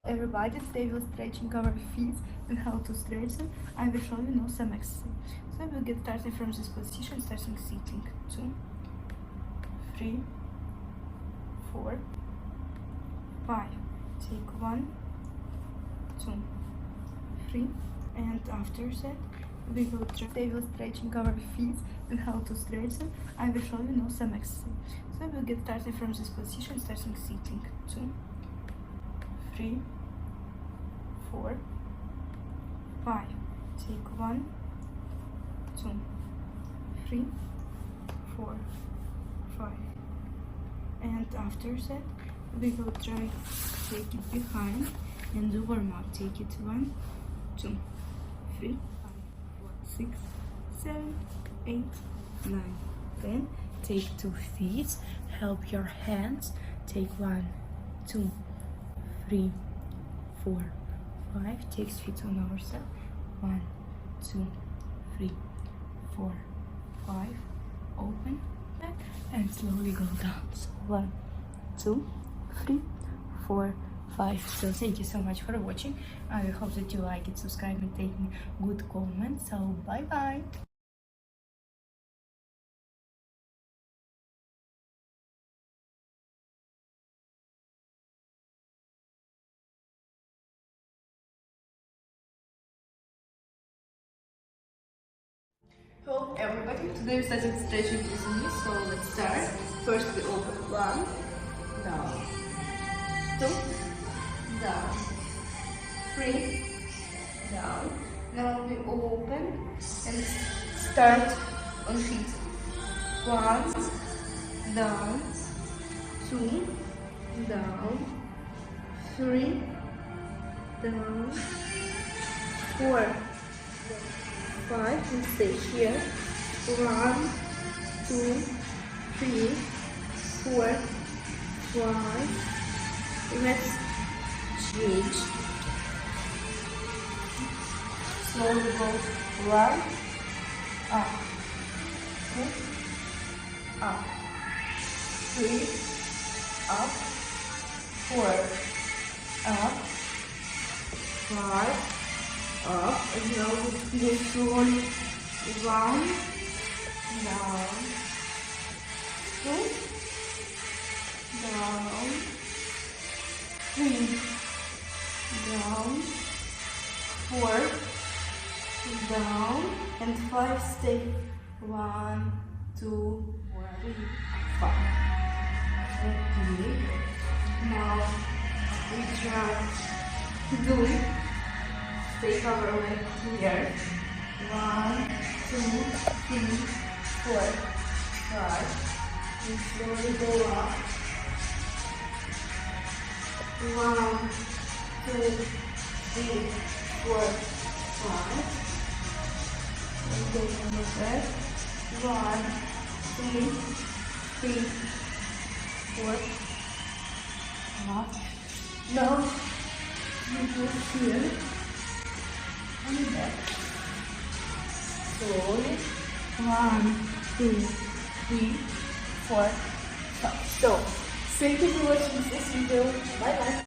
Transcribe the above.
Everybody, today we're stretching our feet and how to stretch them. I will show you now some exercise. So we'll get started from this position, starting sitting. 2, 3, 4, 5. Take 1, 2, 3, and after that we will today we're stretching our feet and how to stretch them. I will show you now some exercise. So we'll get started from this position, starting sitting. 2, 3, 4, 5. Take 1, 2, 3, 4, 5. And after that, we will try take it behind and do warm up. Take it 1, 2, 3, 5, 4, 6, 7, 8, 9, 10. Take 2 feet. Help your hands. Take 1, 2, 3, 4, 5. Take feet on ourselves. 1, 2, 3, 4, 5. Open and slowly go down. So 1, 2, 3, 4, 5. So thank you so much for watching. I hope that you like it. Subscribe and take me good comments. So bye bye. Hello everybody, today we're starting stretching with me, so let's start. First we open 1, down, 2, down, 3, down. Now we open and start on feet. 1, down, 2, down, 3, down, 4, 5, and stay here. 1, 2, 3, 4, 5. Let's change. Slowly go 1, up, 2, up, 3, up, 4, up, 5. Up, and now we go slowly 1, down, 2, down, 3, down, 4, down, and 5. Stay 1, 2, 3, 5. Okay. Now we try to do it. Take our leg here. 1, 2, 3, 4, 5. And slowly go up. 1, 2, 3, 4, 5. And go on the back. 1, 2, 3, 4, 5. Now you go here. And back. Slowly. 1, 2, 3, 4, 5. So, thank you for watching this video. Bye bye.